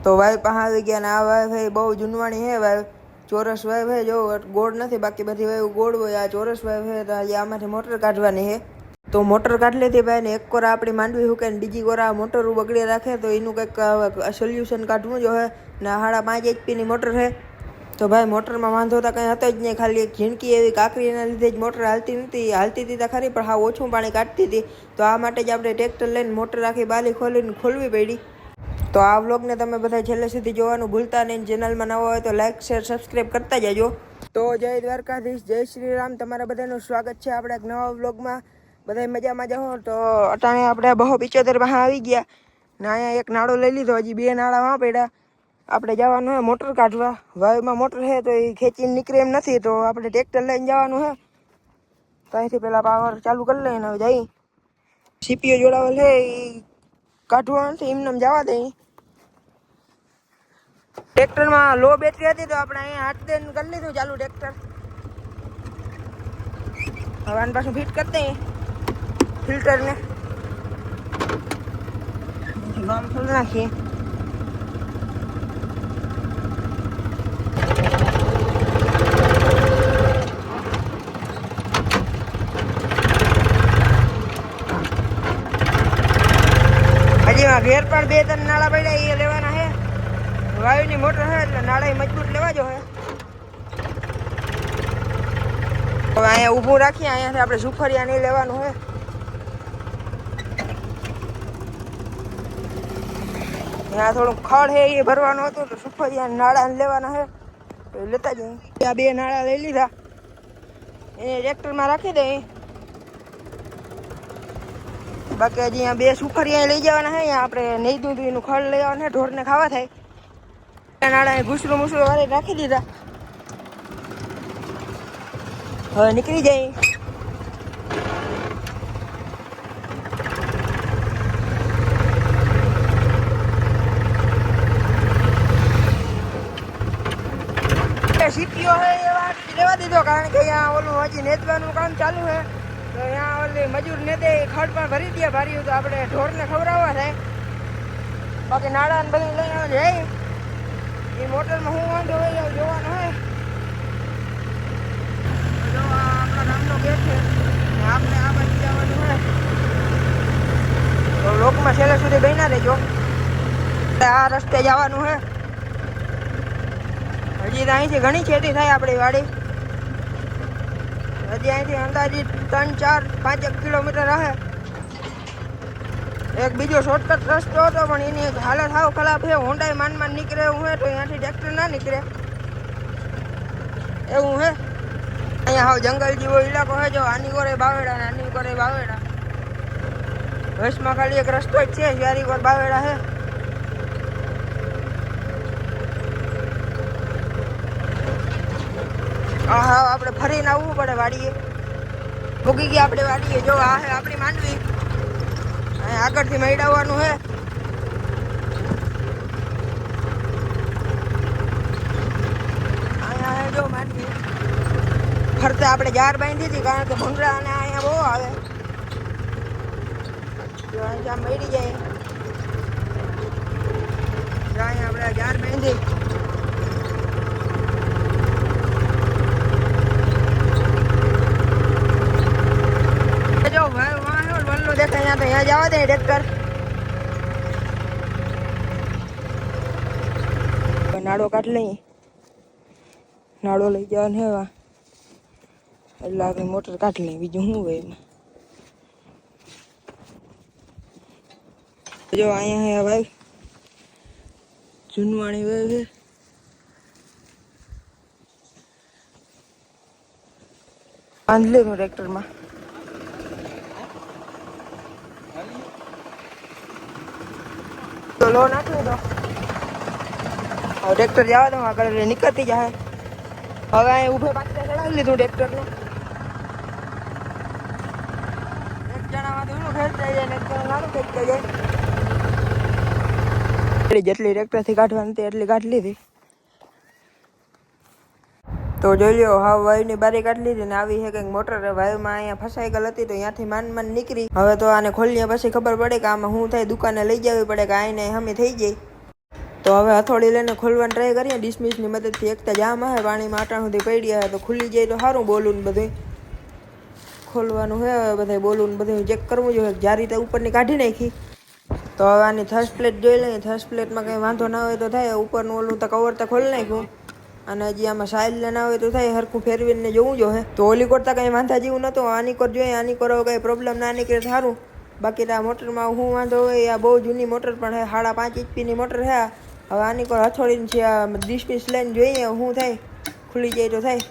તો વાય પાસે આવી ગયા ને આ વાય ભાઈ બહુ જૂનવાણી હે વાય, ચોરસ વાય ભાઈ જો ગોળ નથી, બાકી બધી વાય ગોળ હોય. આ ચોરસ વાય છે તો આજે આમાંથી મોટર કાઢવાની છે. તો મોટર કાઢી લીધી ભાઈ ને એક કોરા આપણી માંડવી હુકે ને બીજી કોરા મોટર બગડી રાખે, તો એનું કંઈક સોલ્યુશન કાઢવું જો હે ને 5.5 HP ની મોટર છે. તો ભાઈ મોટરમાં વાંધો તો કંઈ હતો જ નહીં, ખાલી એક ઝીણકી એવી કાંકરીના લીધે જ મોટર હાલતી હતી તો ખરી, પણ હા ઓછું પાણી કાઢતી હતી. તો આ માટે જ આપણે ટ્રેક્ટર લઈને મોટર આખી બાલી ખોલવી પડી. તો આ વ્લોગને તમે બધા છેલ્લે સુધી જોવાનું ભૂલતા નહીં. ચેનલમાં નવા હોય તો લાઈક શેર સબસ્ક્રાઈબ કરતા જજો. તો જય દ્વારકાધીશ, જય શ્રી રામ, તમારા બધાનું સ્વાગત છે આપણે એક નવા વ્લોગમાં. બધા મજામાં જાઓ. તો અટાણે આપણે 275 માં આવી ગયા ને અહીંયા એક નાળો લઈ લીધો, હજી 2 નાળા વાં પડ્યા. આપણે જવાનું હે મોટર કાઢવા. વાયુમાં મોટર છે તો એ ખેંચીને નીકળે એમ નથી, તો આપણે ટ્રેક્ટર લઈને જવાનું છે. તો અહીંથી પહેલાં પાવર ચાલુ કરી લઈને હવે જઈ. સીપીઓ જોડાવેલ છે એ કાઢવાનું નથી, એમને જવા દઈ. ટ્રેક્ટરમાં લો બેટરી હતી તો આપણે અહીંયા હાથ દઈને કરી લીધું ચાલુ ટ્રેક્ટર. હવે આની પાછું ફિટ કરી દઈએ ફિલ્ટરને, ગામ ખોલી નાખીએ. ઘેર પર 2-3 નાળા પડ્યા એ લેવાના છે. વાયુની મોટર છે એટલે નાળા મજબૂત લેવા જો હે. હવે અહીંયા ઊભું રાખીએ, અહીંયાથી આપણે સુફરિયા નહીં લેવાનું છે. ત્યાં થોડુંક ખડ છે એ ભરવાનું હતું, તો સુફરિયા નાળા લેવાના છે તો લેતા જઈએ. આ 2 નાળા લઈ લીધા, એને ટ્રેક્ટરમાં રાખી દઈએ. બાકી હજી અહીંયા 2 સુફરિયા લઈ જવાના છે. અહીંયા આપણે નહીં દૂધ એનું ખડ લઈ આવવાનું છે, ઢોરને ખાવા થાય. નાળા ઘૂસરું મૂસરું વારે રાખી દીધા. હવે નીકળી જાય. સીપીઓ છે એવા લેવા દીધો, કારણ કે અહીંયા ઓલું હજી નેદવાનું કામ ચાલુ છે. તો અહીંયા ઓલી મજૂર નેદે ખડ પણ ભરી દે ભાર્યું, તો આપણે ઢોરને ખવડાવવા થાય. બાકી નાળા ને બધું લઈ આવે જાય. એ મોટરમાં શું વાંધો હોય જોવાનું હોય. જો આપણા ગામનો ગેટ છે, આપણે આ બાજુ જવાનું હોય. તો લોકમાં છેલ્લે સુધી બન્યા રહેજો. આ રસ્તે જવાનું છે. હજી તો અહીંથી ઘણી ખેતી થાય આપણી વાડી. હજી અહીંથી અંદાજિત 3-4-5 કિલોમીટર રહે. એક બીજો શોર્ટકટ રસ્તો હતો પણ એની હાલત સાવ ખરાબ છે. હોન્ડાઈ માન નીકળે એવું હોય તો અહીંયાથી ટ્રેક્ટર ના નીકળે એવું હે. અહીંયા હાવ જંગલ જેવો ઇલાકો છે. જો આની કોરે બાવેડા ને આની કોરે બાવેડા. વચમાં ખાલી એક રસ્તો જ છે, ચારી કોર બાવેડા છે. હા આપણે ફરીને આવવું પડે વાડીએ. ભૂગી ગયા આપણે વાડીએ. જો આ હે આપણી માંડવી, આગળથી મેળવવાનું છે. અહીંયા જો માંડવી ફરતા આપણે જાર બાંધી હતી, કારણ કે ભૂંગળા અને અહીંયા બહુ આવે. જો અહીંયા મળી જાય. અહીંયા આપણે જાર બાંધી. દેખાય તો અહીંયા જવા દે ટ્રેક્ટર. નાળો કાઢી લઈએ. નાળો લઈ જવાનું હેવા એટલે આપણે મોટર કાઢી લઈએ. બીજું શું હોય એમાં. જો અહીંયા હે ભાઈ જૂનવાણી હોય છે. બાંધી લે ટ્રેક્ટરમાં. લો નાખી દો. હવે ટ્રેક્ટર જવા દો, આગળ નીકળતી જાય. હવે અહીં ઊભે પાછળ ચડાવી લીધું ટ્રેક્ટરને. એક જણામાં ઊનું ખેંચાઈ જાય ને એક જણા નાનું ખેંચાઈ જાય. જેટલી ટ્રેક્ટરથી કાઢવાની હતી એટલી કાઢી લીધી. તો જોઈ લ્યો, હા વાયુની બારી કાઢી લીધી ને આવી છે કંઈક મોટર. વાયુમાં અહીંયા ફસાઈ ગયેલ હતી તો ત્યાંથી માંડ નીકળી. હવે તો આને ખોલીએ પછી ખબર પડે કે આમાં શું થાય. દુકાને લઈ જવી પડે કે આઈને હમી થઈ જાય. તો હવે હથોડી લઈને ખોલવાની ટ્રાય કરીએ ડિસમિસની મદદથી. એકતા જામ હે પાણીમાં આટા સુધી પડી હે, તો ખુલી જાય તો સારું. બોલું બધું ખોલવાનું હે, હવે બધા બોલું બધું ચેક કરવું જોઈએ. જારી તો ઉપરની કાઢી નાખી. તો હવે આની થર્સ્ટ પ્લેટ જોઈ લઈએ. થર્સ્ટ પ્લેટમાં કંઈ વાંધો ના હોય તો થાય. ઉપરનું ઓલું તો કવર તો ખોલી નાખ્યું, અને હજી આમાં સાઇલ ના હોય તો થાય. હરખું ફેરવીને જોવું જોઈએ. તો ઓલી કોર તો કંઈ વાંધા જેવું નહોતું. આની કોર જોઈએ, આની કોર હવે કંઈ પ્રોબ્લેમ ના નીકળે સારું. બાકી તો આ મોટરમાં શું વાંધો હોય, આ બહુ જૂની મોટર પણ હે, 5.5 HP મોટર છે. હવે આની કોર હથોડીને છે આ ડિસમિસ લઈને જોઈએ શું થાય. ખુલી જાય તો થાય.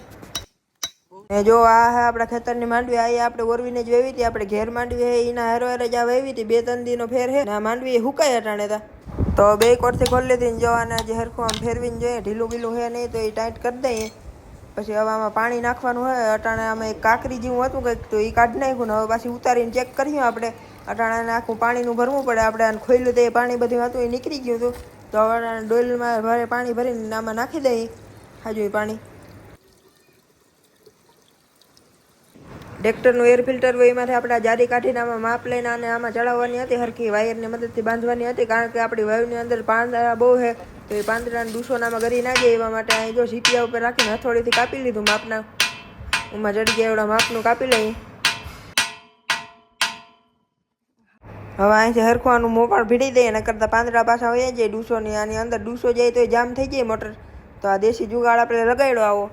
ને જો આ હે આપણા ખેતરની માંડવી. આ આપણે ઓરવીને જ વેવી હતી. આપણે ઘેર માંડવી હે એના હેરો હેરે જ આ વેવી હતી. 2-3 દીનો ફેર હે. આ માંડવી હુકાય અટાણે તા. તો બે કોરથી ખોલી લીધી ને જવાના જે હરખું આમ ફેરવીને જોઈએ. ઢીલું બીલું હે નહીં તો એ ટાઈટ કરી દઈએ. પછી હવે આમાં પાણી નાખવાનું હોય. અટાણે આમાં એક કાકરી જેવું હતું કંઈક, તો એ કાઢી નાખ્યું ને હવે પાછી ઉતારીને ચેક કરીએ આપણે. અટાણે આખું પાણીનું ભરવું પડે. આપણે આને ખોલ્યું તો એ પાણી બધું હતું એ નીકળી ગયું હતું. તો હવે ડોલમાં પાણી ભરીને આમાં નાખી દઈએ હાજુ પાણી. ટ્રેક્ટરનું એર ફિલ્ટર હોય એમાંથી આપણે જારી કાઢીને આમાં માપ લઈને આને આમાં ચડાવવાની હતી. હરખી વાયરની મદદથી બાંધવાની હતી, કારણ કે આપણી વાયુની અંદર પાંદડા બહુ છે. તો એ પાંદડાને દૂષોનામાં ગરી ના જાય એવા માટે અહીં જો સીપિયા ઉપર રાખીને હથોડીથી કાપી લીધું માપના. એમાં ચડી ગયા એવડા માપનું કાપી લઈએ. હવે અહીંથી હરખવાનું મોપાળ ભીડી દઈએ, ન કરતાં પાંદડા પાછા હોય જાય દૂષોની. આની અંદર દૂષો જાય તો જામ થઈ જાય મોટર. તો આ દેશી જુગાડ આપણે લગાડ્યો આવો.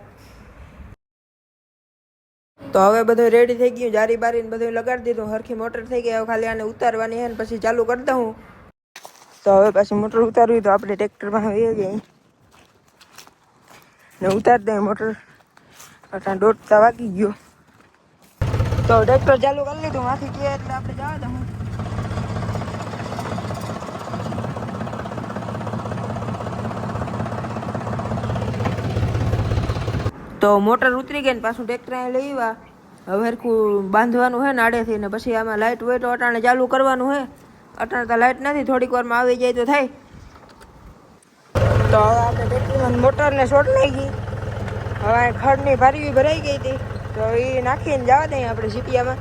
તો હવે બધું રેડી થઈ ગયું. જારી બારીને બધું લગાડી દીધું. હરખી મોટર થઈ ગઈ. હવે ખાલી આને ઉતારવાની છે ને પછી ચાલુ કરી દઉં. તો હવે પાછી મોટર ઉતારવી તો આપણે ટ્રેક્ટરમાં આવી જઈએ ને ઉતારી દઈએ મોટર. અટાણ 1:30 વાગી ગયો. તો ટ્રેક્ટર ચાલુ કરી લીધું. માંથી ગયા એટલે આપણે જવા દઉં. તો મોટર ઉતરી ગઈ ને પાછું ટ્રેક્ટર અહીં લઈ આવ્યા. હવે હરખું બાંધવાનું હોય ને આડેથી, ને પછી આમાં લાઇટ હોય તો અટાણે ચાલુ કરવાનું હોય. અટાણે તો લાઇટ નથી, થોડીક વારમાં આવી જાય તો થાય. તો હવે આપણે ટ્રેક્ટરમાં મોટરને શોર્ટ નાખી. હવે ખડની ભારી ભરાઈ ગઈ હતી, તો એ નાખીને જવા દઈએ આપણે સીપિયામાં.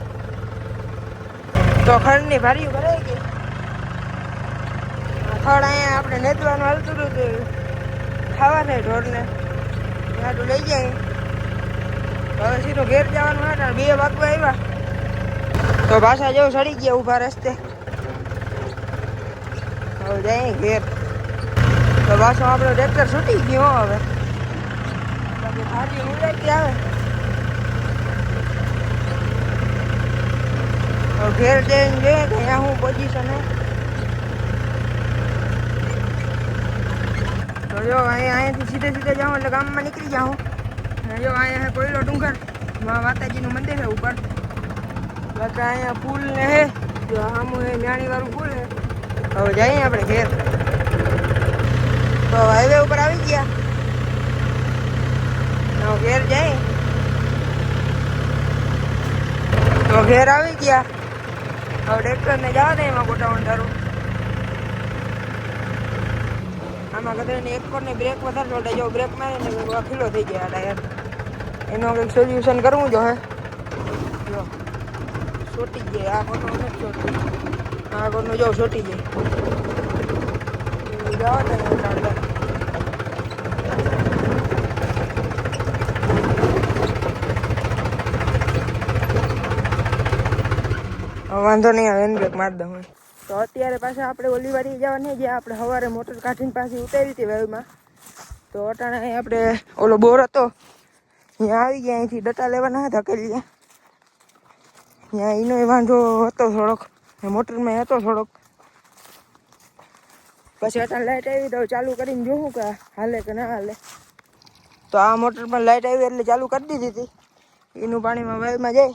તો ખડની ભારી ભરાઈ ગઈ. ખડ અહીંયા આપણે નેતવાનું હાલતું હતું, ખાવા થાય ઢોરને ત્યાં તો લઈ જાય. હવે સીધો ઘેર જવાનું હતા. 2 વાગવા આવ્યા તો પાછા જેવું સડી ગયા ઊભા રસ્તે. હવે જાય ઘેર. તો પાછો આપણો ટ્રેક્ટર છૂટી ગયો. હવે બાકી ભાજી ઉડાડતી આવે. તો ઘેર જઈને જોઈએ કે અહીંયા શું પોઝિશન હે. તો જો અહીંયાથી સીધે સીધે જાઉં એટલે ગામમાં નીકળી જાઉં. જો અહીંયા હે કોયલો ડુંગર, માતાજીનું મંદિર છે ઉપર. બાકી અહીંયા પુલ ને હે, જો આમું હે મ્યાણીવાળું પુલ હે. હવે જઈએ આપણે ઘેર. તો હાઈવે ઉપર આવી ગયા. તો ઘેર જઈએ. તો ઘેર આવી ગયા. હવે ટ્રેક્ટરને જવા દે એમાં ગોટાવણ ધારું. આમાં કદાચ એક કોરની બ્રેક વધારે ચોટે. જો બ્રેક મારીને ખીલો થઈ ગયા ટાયર. એનું કંઈક સોલ્યુશન કરવું જો હે. જો ચોટી જાય. આ કોરનું નથી ચોટતું. આ કોરનું જો ચોટી જાય. જવા દે વાંધો નહીં આવે. એને બ્રેક મારી દઉં. તો અત્યારે પાછા આપણે ઓલી વાડી જવાની, જે આપણે સવારે મોટર કાઢીને પાછી ઉતારી હતી વેવમાં. તો અટાણે આપણે ઓલો બોર હતો ત્યાં આવી ગયા. અહીંથી ડટા લેવાના હતા ધકેલી. ત્યાં એનો વાંધો હતો થોડોક, મોટરમાં હતો થોડોક. પછી અટાણે લાઇટ આવી તો ચાલુ કરીને જોઉં કે હાલે કે ના હાલે. તો આ મોટર પર લાઇટ આવી એટલે ચાલુ કરી દીધી હતી. એનું પાણીમાં વેવમાં જાય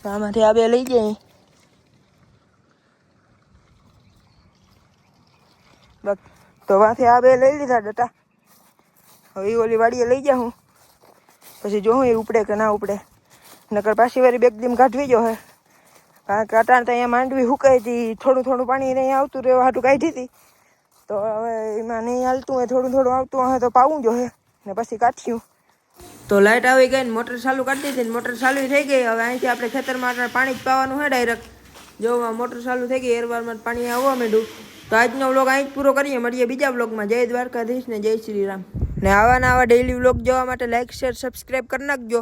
તો આમાંથી આ બે લઈ જાય. તો વાંથી આ બે લઈ લીધા ડટા. હવે ઓલી વાડીએ લઈ જાઉં. પછી જોઉં એ ઉપડે કે ના ઉપડે. નકર પાછી વારી બેગદીમ કાઢવી જો હે, કારણ કે અટાણ તો અહીંયા માંડવી હુકાઈ હતી. થોડું થોડું પાણી નહીં આવતું રહેવા હાટું કાઢી હતી. તો હવે એમાં નહીં હાલતું હોય, થોડું થોડું આવતું હોય તો પાવું જો હે ને પછી કાઢ્યું. તો લાઇટ આવી ગઈ ને મોટર ચાલુ કરી દીધી ને મોટર ચાલુ થઈ ગઈ. હવે અહીંથી આપણે ખેતરમાં પાણી જ પાવાનું હોય ડાયરેક્ટ. જો મોટર ચાલુ થઈ ગઈ, એરવારમાં પાણી આવવા માંડ્યું. તો આજનો વ્લોગ અહીં જ પૂરો કરીએ. મળીએ બીજા વ્લોગમાં. જય દ્વારકાધીશ ને જય શ્રી રામ. ને આવા ડેઈલી વ્લોગ જોવા માટે લાઈક શેર સબસ્ક્રાઈબ કરી નાખજો.